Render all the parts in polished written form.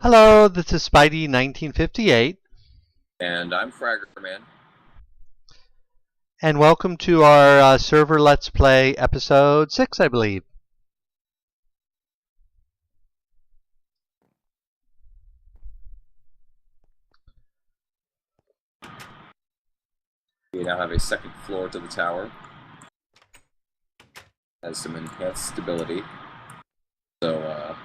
Hello, this is Spidey 1958. And I'm Fraggerman. And welcome to our server Let's Play episode 6, I believe. We now have a second floor to the tower. Has some enhanced stability. So,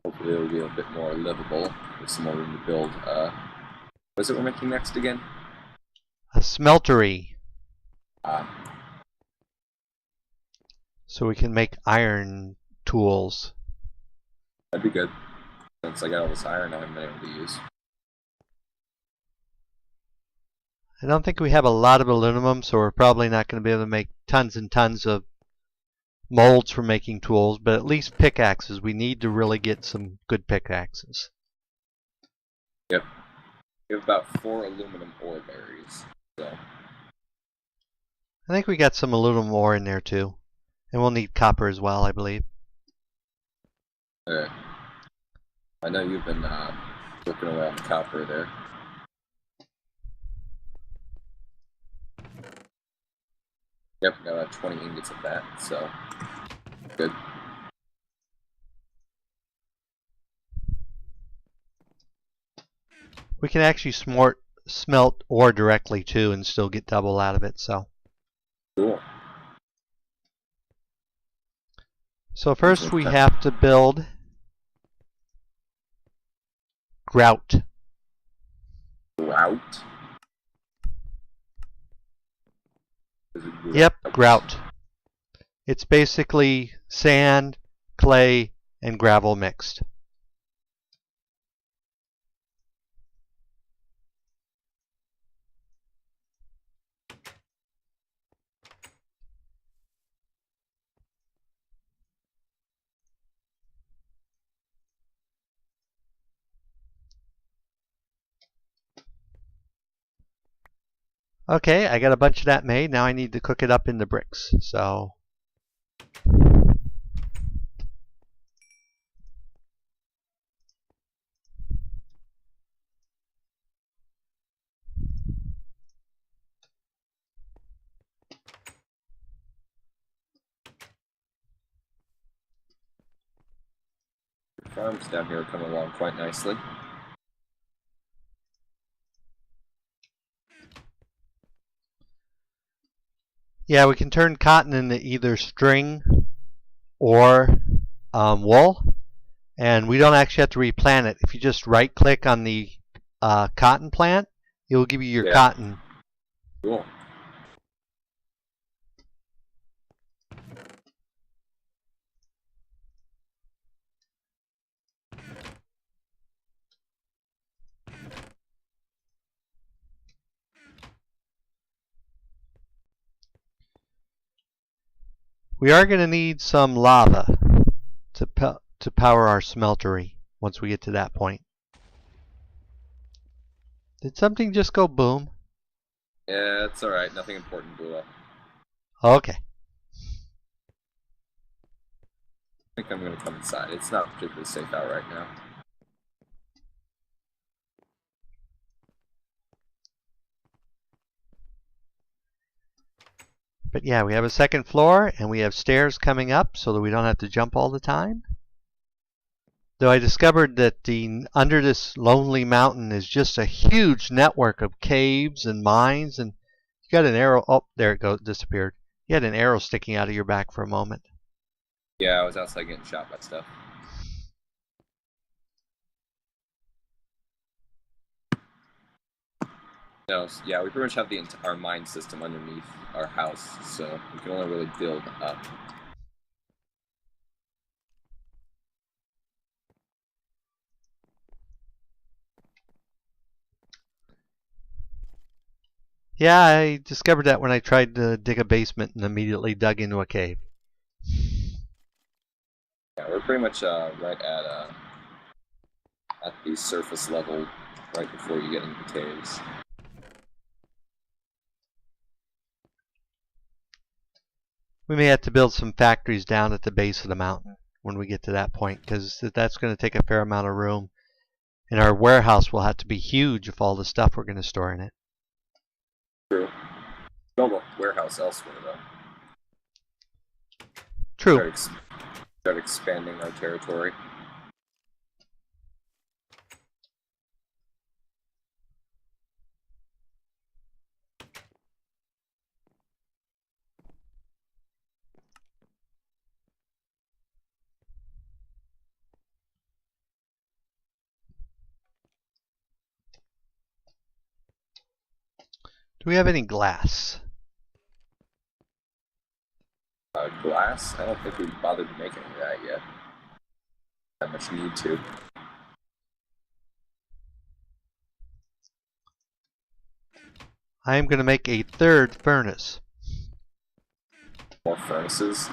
hopefully it'll be a bit more livable with some more room to build. What is it we're making next again? A smeltery. Ah, So we can make iron tools. that'd be good. Since I got all this iron I haven't been able to use. I don't think we have a lot of aluminum, so we're probably not going to be able to make tons and tons of molds for making tools, but at least pickaxes. We need to really get some good pickaxes. Yep. We have about 4 aluminum ore berries. So, I think we got some aluminum ore in there too. And we'll need copper as well, I believe. okay. I know you've been working away on the copper there. Yep, got about 20 ingots of that, so good. We can actually smelt ore directly too and still get double out of it, so. Cool. So first we have to build grout. Grout? Yep, grout. It's basically sand, clay, and gravel mixed. Okay, I got a bunch of that made. Now I need to cook it up into bricks. So farms down here are coming along quite nicely. yeah, we can turn cotton into either string or wool, and we don't actually have to replant it. If you just right-click on the cotton plant, it will give you your cotton. Cool. We are going to need some lava to power our smeltery once we get to that point. Did something just go boom? Yeah, it's alright. Nothing important blew up. Okay. I think I'm going to come inside. It's not particularly safe out right now. But yeah, we have a second floor, and we have stairs coming up so that we don't have to jump all the time. Though I discovered that under this lonely mountain is just a huge network of caves and mines, and you got an arrow. Oh, there it goes, disappeared. You had an arrow sticking out of your back for a moment. Yeah, I was outside getting shot by stuff. No, yeah, we pretty much have the entire mine system underneath our house, so we can only really build up. Yeah, I discovered that when I tried to dig a basement and immediately dug into a cave. Yeah, we're pretty much right at the surface level, right before you get into the caves. We may have to build some factories down at the base of the mountain when we get to that point, because that's going to take a fair amount of room. And our warehouse will have to be huge if all the stuff we're going to store in it. True. Build a warehouse elsewhere, though. True. Start expanding our territory. Do we have any glass? Glass? I don't think we've bothered making that yet. That much need to. I am going to make a third furnace. More furnaces.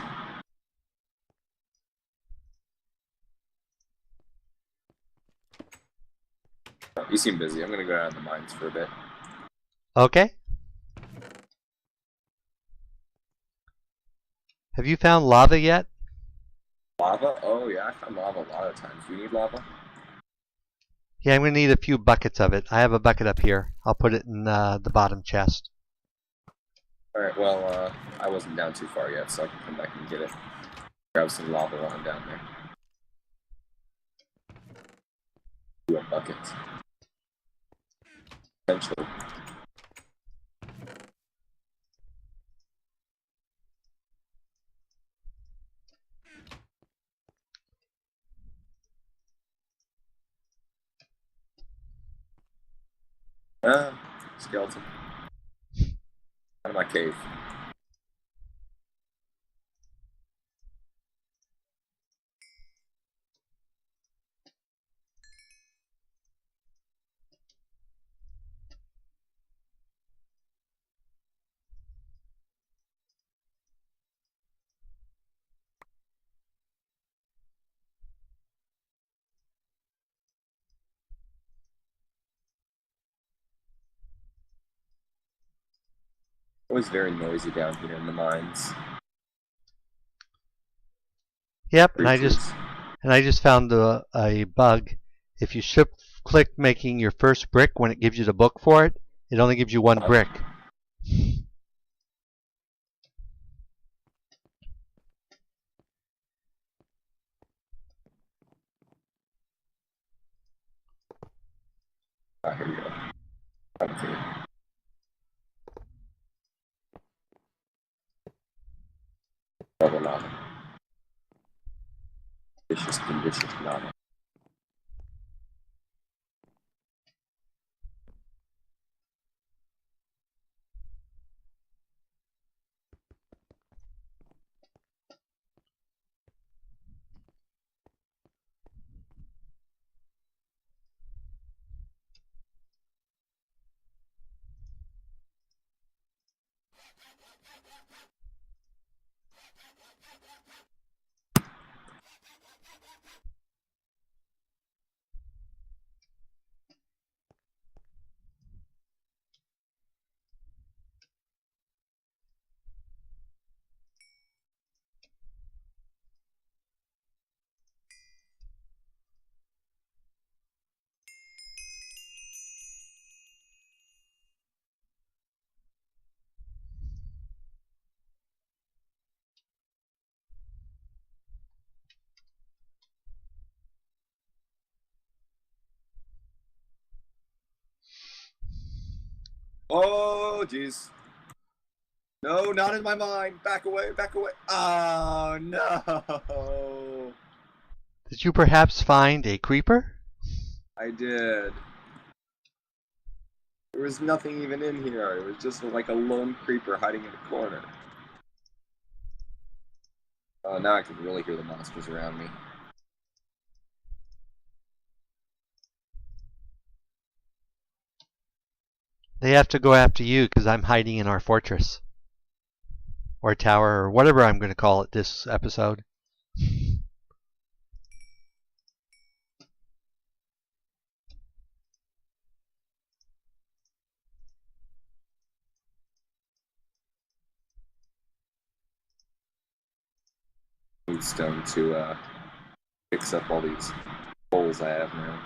Oh, you seem busy. I'm going to go down to the mines for a bit. Okay. Have you found lava yet? Lava? Oh yeah, I found lava a lot of times. Do you need lava? Yeah, I'm going to need a few buckets of it. I have a bucket up here. I'll put it in the bottom chest. Alright, well, I wasn't down too far yet, so I can come back and get it. Grab some lava while I'm down there. Do a bucket. Potentially. Skeleton. Out of my cave. Always very noisy down here in the mines. Yep, and I just found a bug. If you click making your first brick when it gives you the book for it, it only gives you one brick. Ah, here we go. Okay. Double lava. Vicious, delicious lava. Oh, jeez. No, not in my mind. Back away, back away. Oh, no. Did you perhaps find a creeper? I did. There was nothing even in here. It was just like a lone creeper hiding in a corner. Oh, now I can really hear the monsters around me. They have to go after you because I'm hiding in our fortress. Or tower, or whatever I'm going to call it this episode. Need stone to Fix up all these holes I have now.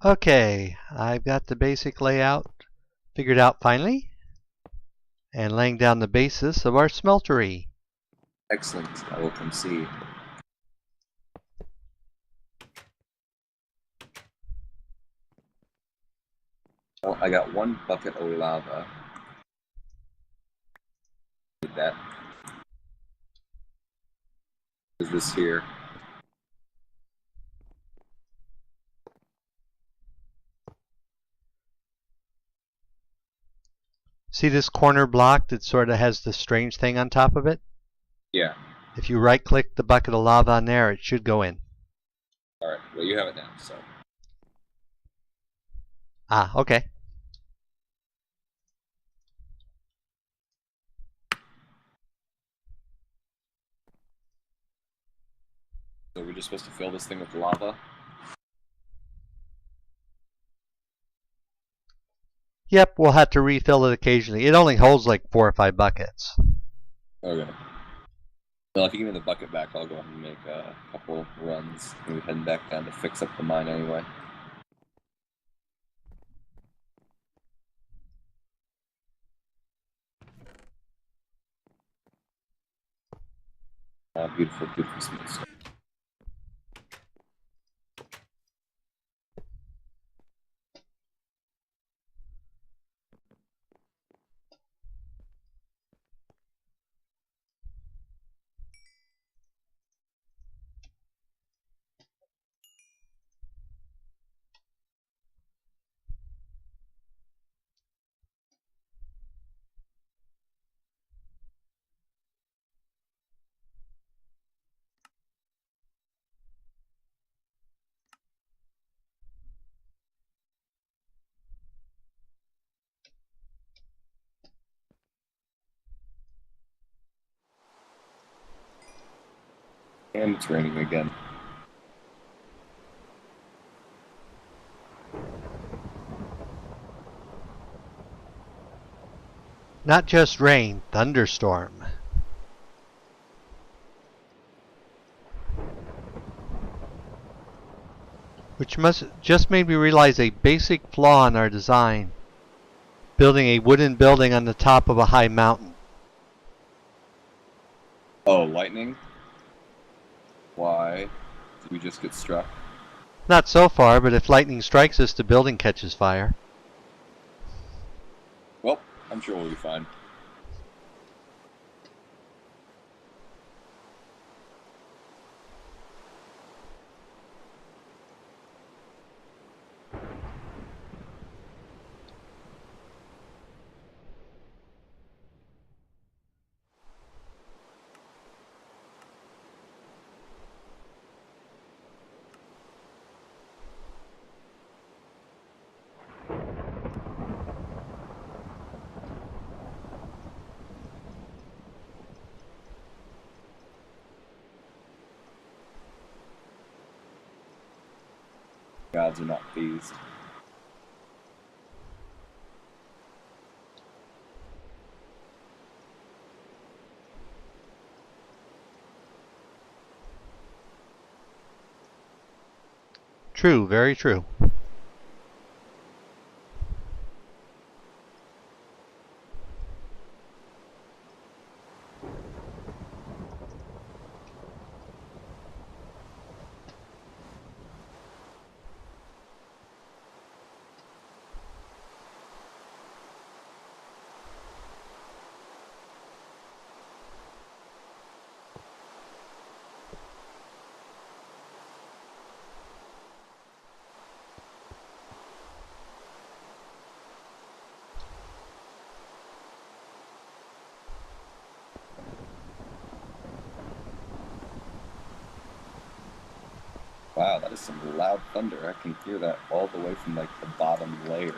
Okay, I've got the basic layout figured out finally, and laying down the basis of our smeltery. Excellent. I will come see. Well, I got one bucket of lava. Need that. Is this here? See this corner block that sort of has the strange thing on top of it? Yeah. If you right click the bucket of lava on there, it should go in. Alright, well you have it now, so. Ah, okay. So we're just supposed to fill this thing with lava? Yep, we'll have to refill it occasionally. It only holds like 4 or 5 buckets. Okay. Well, if you give me the bucket back, I'll go ahead and make a couple runs. We're heading back down to fix up the mine anyway. Beautiful, beautiful smooth stuff. And it's raining again. Not just rain, thunderstorm. Which just made me realize a basic flaw in our design. Building a wooden building on the top of a high mountain. Oh, lightning? Why? Did we just get struck? Not so far, but if lightning strikes us, the building catches fire. Well, I'm sure we'll be fine. Gods are not pleased. True, very true. Wow, that is some loud thunder. I can hear that all the way from like the bottom layer.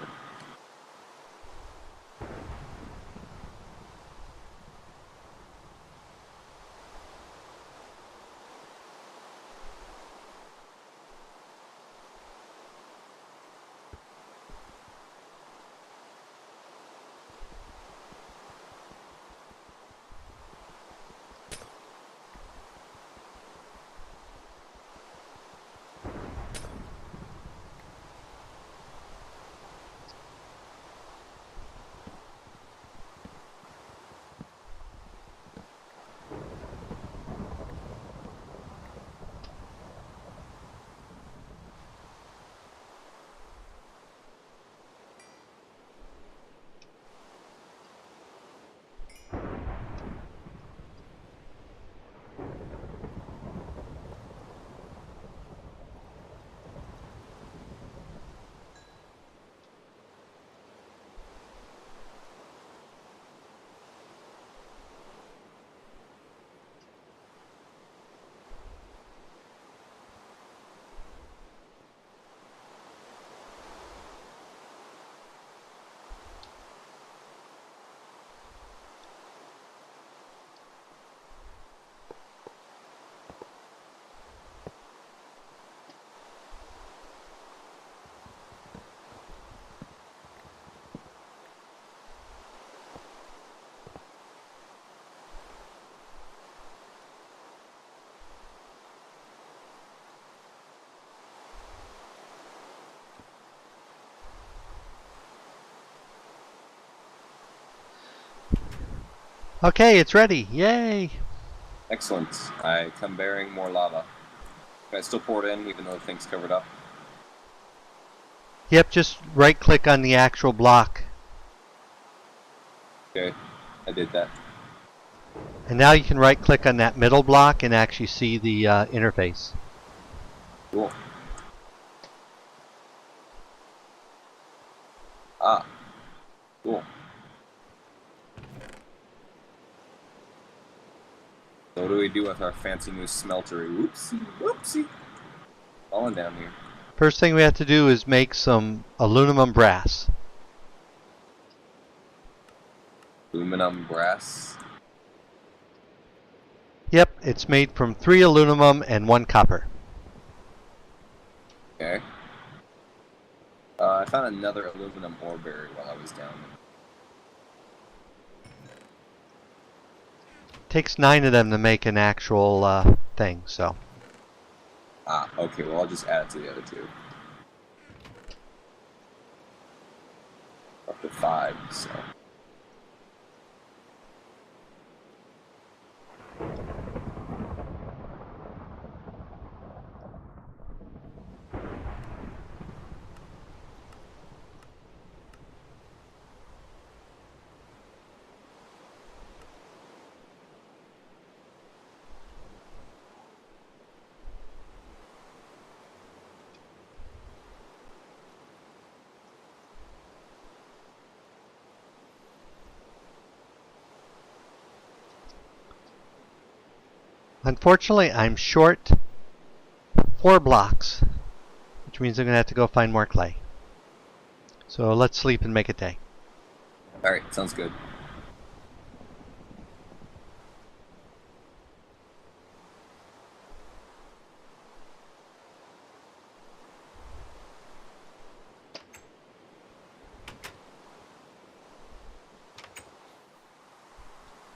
Okay, it's ready. Yay! Excellent. I come bearing more lava. Can I still pour it in even though the thing's covered up? Yep, just right click on the actual block. Okay, I did that. And now you can right click on that middle block and actually see the interface. Cool. Ah, cool. So what do we do with our fancy new smeltery? Whoopsie, whoopsie. Falling down here. First thing we have to do is make some aluminum brass. Aluminum brass. Yep, it's made from 3 aluminum and 1 copper. Okay. I found another aluminum ore berry while I was down there. Takes 9 of them to make an actual thing, so. Ah, okay, well I'll just add it to the other 2. Up to 5, so. Unfortunately, I'm short 4 blocks, which means I'm going to have to go find more clay. So let's sleep and make a day. Alright, sounds good.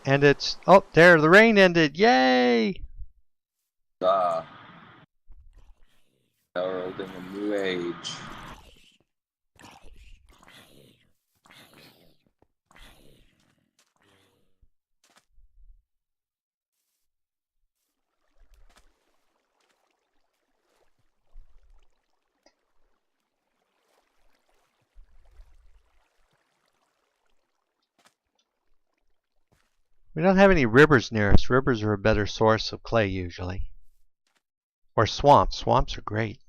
And it's, oh, there, the rain ended. Yay! Heralding a new age. We don't have any rivers near us. Rivers are a better source of clay usually. Or swamps. Swamps are great.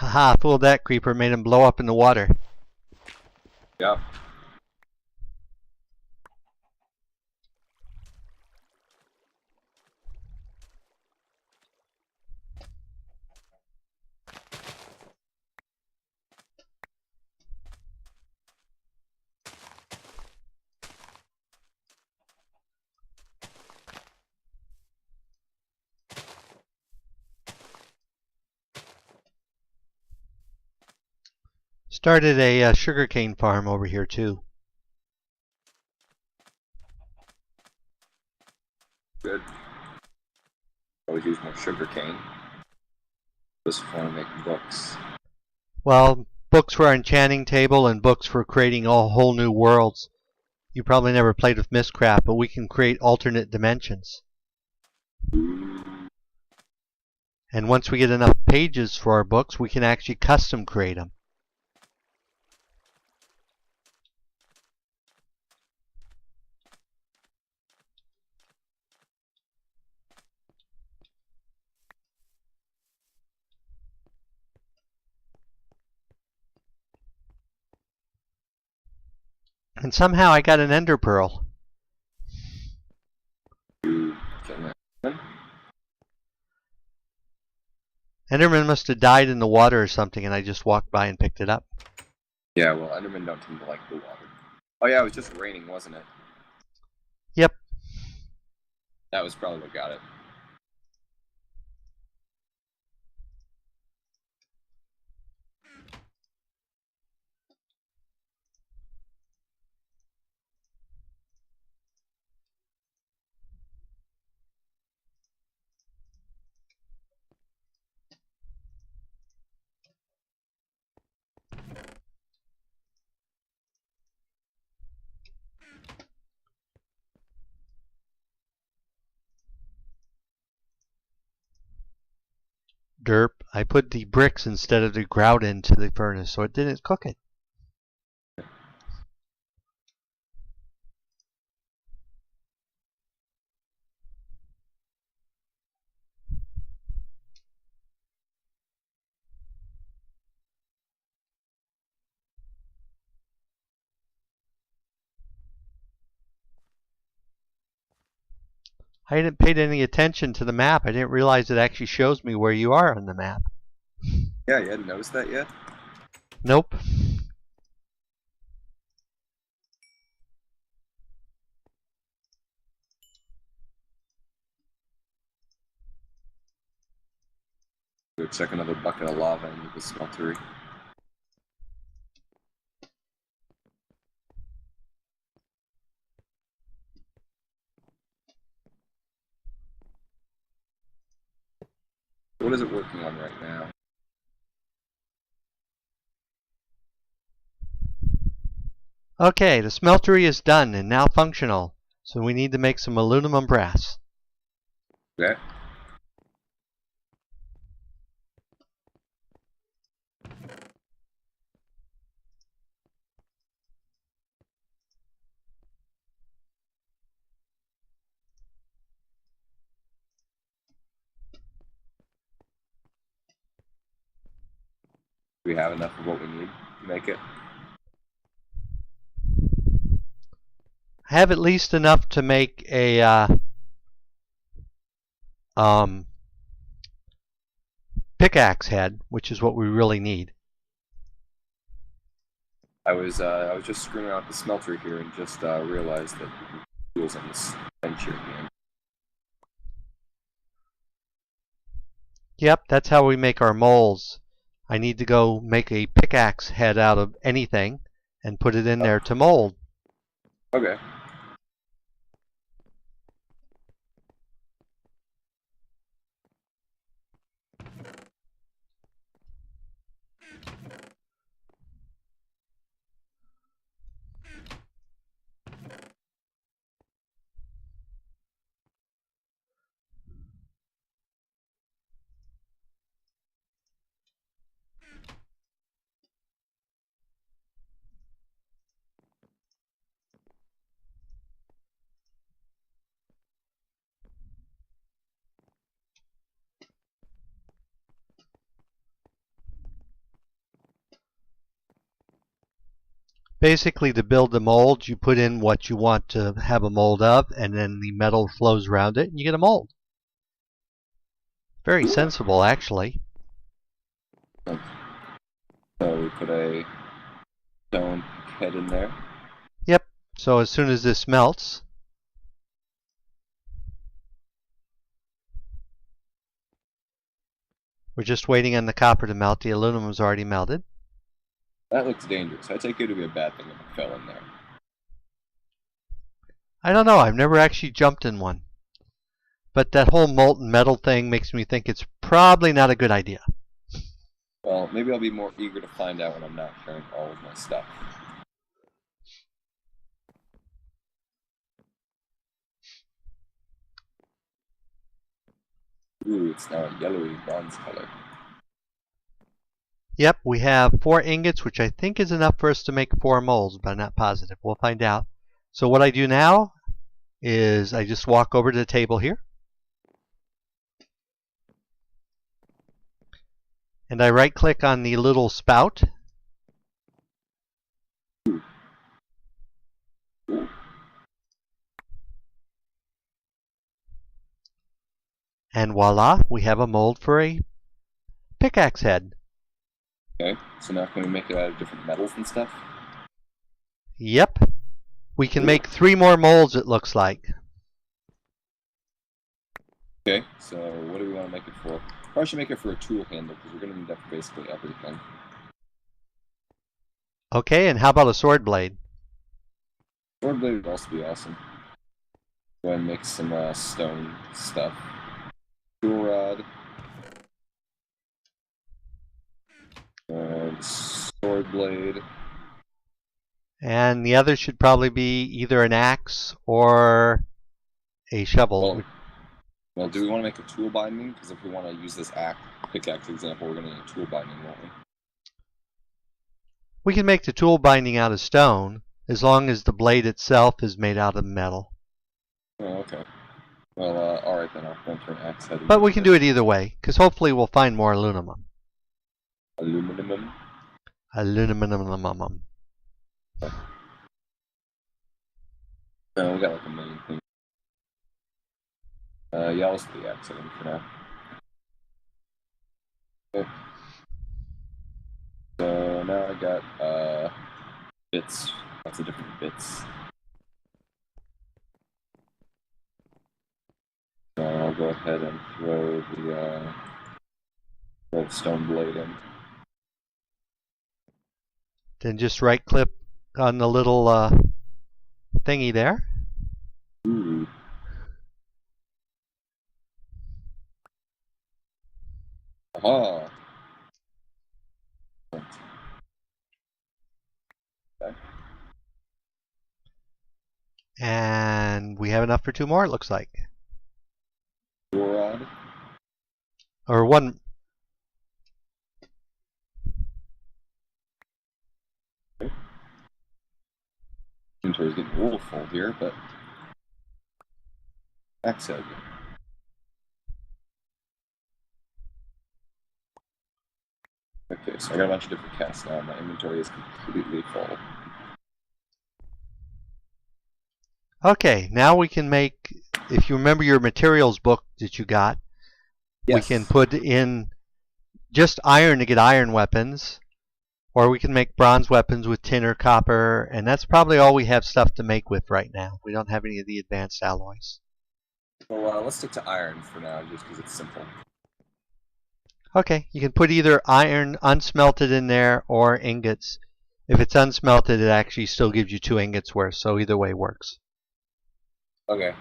Haha, fooled that creeper, made him blow up in the water. Yep. Started a sugarcane farm over here too. Good. Always use more sugar cane. Just want to make books. Well, books for our enchanting table and books for creating all whole new worlds. You probably never played with Mistcraft, but we can create alternate dimensions. And once we get enough pages for our books, we can actually custom create them. And somehow I got an ender pearl. Enderman must have died in the water or something, and I just walked by and picked it up. Yeah, well, Endermen don't tend to like the water. Oh yeah, it was just raining, wasn't it? Yep. That was probably what got it. Derp. I put the bricks instead of the grout into the furnace, so it didn't cook it. I didn't pay any attention to the map. I didn't realize it actually shows me where you are on the map. Yeah, you hadn't noticed that yet? Nope. Go check another bucket of lava into the smeltery. What is it working on right now? Okay, the smeltery is done and now functional. So we need to make some aluminum brass. Okay. Do we have enough of what we need to make it? I have at least enough to make a pickaxe head, which is what we really need. I was just screwing around with the smeltery here and just realized that the tools on this bench here again. Yep, that's how we make our molds. I need to go make a pickaxe head out of anything and put it in there to mold. Okay. Basically, to build the mold, you put in what you want to have a mold of, and then the metal flows around it, and you get a mold. Very sensible, actually. So we put a stone head in there. Yep. So as soon as this melts, we're just waiting on the copper to melt. The aluminum's already melted. That looks dangerous. I take it to be a bad thing if it fell in there. I don't know. I've never actually jumped in one. But that whole molten metal thing makes me think it's probably not a good idea. Well, maybe I'll be more eager to find out when I'm not sharing all of my stuff. Ooh, it's now a yellowy bronze color. Yep, we have 4 ingots, which I think is enough for us to make 4 molds, but I'm not positive. We'll find out. So what I do now is I just walk over to the table here. And I right-click on the little spout. And voila, we have a mold for a pickaxe head. Okay, so now can we make it out of different metals and stuff? Yep. We can make 3 more molds, it looks like. Okay, so what do we want to make it for? Probably should make it for a tool handle, because we're going to need that for basically everything. Okay, and how about a sword blade? Sword blade would also be awesome. Go ahead and make some stone stuff. Tool rod. And sword blade. And the other should probably be either an axe or a shovel. Well, do we want to make a tool binding? Because if we want to use this pickaxe example, we're going to need a tool binding, won't we? We can make the tool binding out of stone, as long as the blade itself is made out of metal. Oh, okay. Well, alright then, I'll go for an axe head. But we can do it either way, because hopefully we'll find more aluminum. Aluminum? Aluminum. Okay. No, we got like a million things. Yeah, let's do the axe head for now. Okay. So now I got bits, lots of different bits. So I'll go ahead and throw the stone blade in. Then just right-click on the little thingy there. Ooh. Aha! Okay. And we have enough for 2 more, it looks like. Tool rod. Or 1. Okay. Inventory's getting a little full here, but axe head. Okay, so I got a bunch of different casts now. My inventory is completely full. Okay, now we can make, if you remember your materials book that you got, Yes. we can put in just iron to get iron weapons, or we can make bronze weapons with tin or copper, and that's probably all we have stuff to make with right now. We don't have any of the advanced alloys. Well, let's stick to iron for now, just because it's simple. Okay, you can put either iron unsmelted in there or ingots. If it's unsmelted, it actually still gives you 2 ingots worth, so either way works. Okay.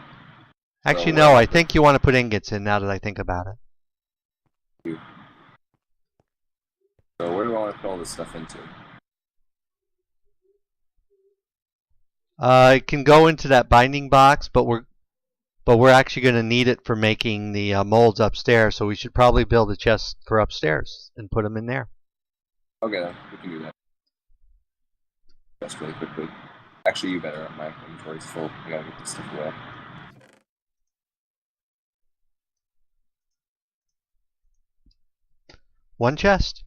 Actually, So, no, I think you want to put ingots in now that I think about it. So where do I want to put all this stuff into? It can go into that binding box, but we're actually going to need it for making the molds upstairs, so we should probably build a chest for upstairs and put them in there. Okay, then. We can do that. Just really quickly. Actually, you better. My inventory's full. I gotta get this stuff away. One chest.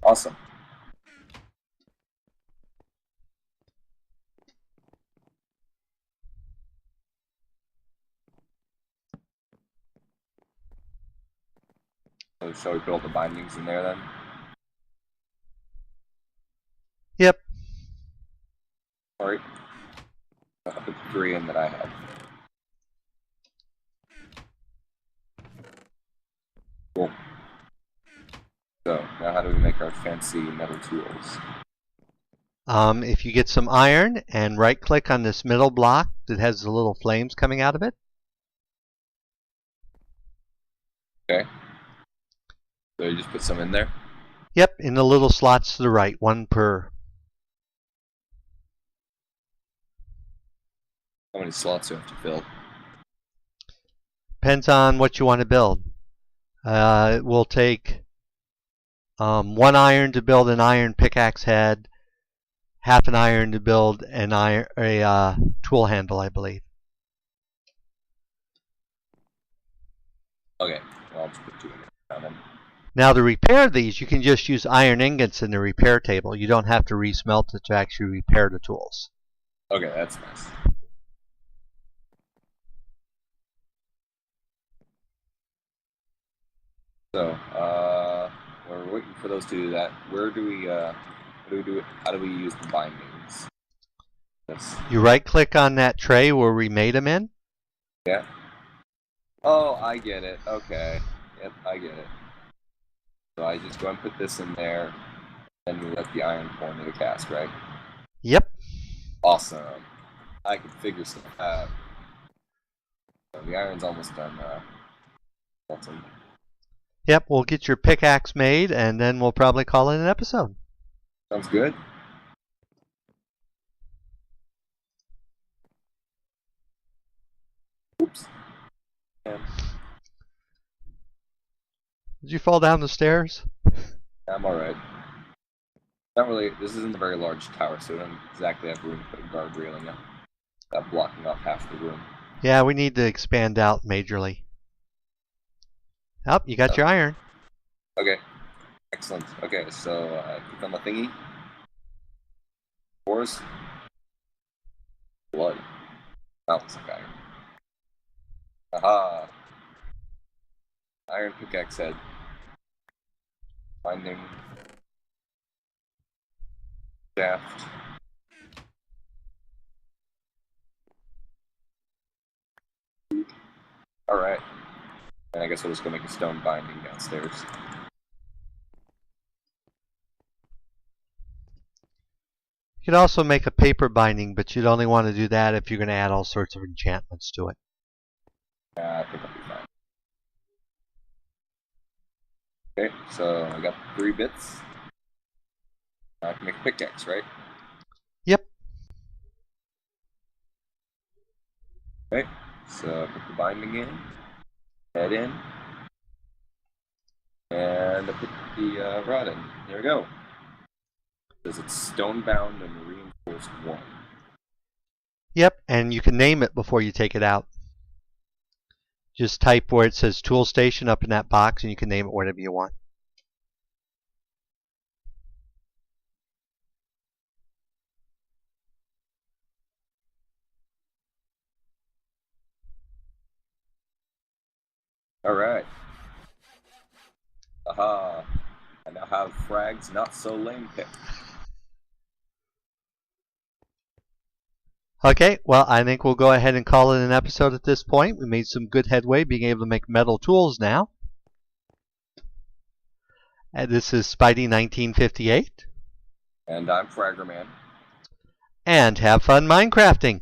Awesome. So shall we put all the bindings in there then? Yep. Alright. I'll put the 3 in that I have. Cool. So, now how do we make our fancy metal tools? If you get some iron and right click on this middle block that has the little flames coming out of it. Okay. So you just put some in there? Yep, in the little slots to the right, one per. How many slots do you have to fill? Depends on what you want to build. It will take 1 iron to build an iron pickaxe head, half an iron to build an tool handle, I believe. Okay, well, I'll just put 2 in there then. Now to repair these, you can just use iron ingots in the repair table. You don't have to resmelt it to actually repair the tools. Okay, that's nice. So, we're waiting for those to do that. Where do we, how do we use the bindings? Yes. You right click on that tray where we made them in. Yeah. Oh, I get it. Okay. Yep, I get it. So I just go and put this in there, and we let the iron pour into the cast, right? Yep. Awesome. I can figure stuff out. So the iron's almost done. Melting. Yep, we'll get your pickaxe made, and then we'll probably call it an episode. Sounds good. Oops. And Did you fall down the stairs? I'm alright. Not really. This isn't a very large tower, so we don't exactly have room to put a guard railing up. That blocking off half the room. Yeah, we need to expand out majorly. Yep, you got your iron. Okay. Excellent. Okay, so click on the thingy. Pores. Blood. That looks like iron. Aha! Iron pickaxe head. Binding. Shaft. Alright. And I guess we'll just go make a stone binding downstairs. You could also make a paper binding, but you'd only want to do that if you're going to add all sorts of enchantments to it. I think I'll be fine. Okay, so I got 3 bits. I can make a pickaxe, right? Yep. Okay, so put the binding in, head in, and I put the rod in. There we go. Says it's stone bound and reinforced 1. Yep, and you can name it before you take it out. Just type where it says tool station up in that box, and you can name it whatever you want. Alright. Aha. I now have Frag's not so lame pick. Okay, well, I think we'll go ahead and call it an episode at this point. We made some good headway being able to make metal tools now. And this is Spidey1958. And I'm Fraggerman. And have fun Minecrafting!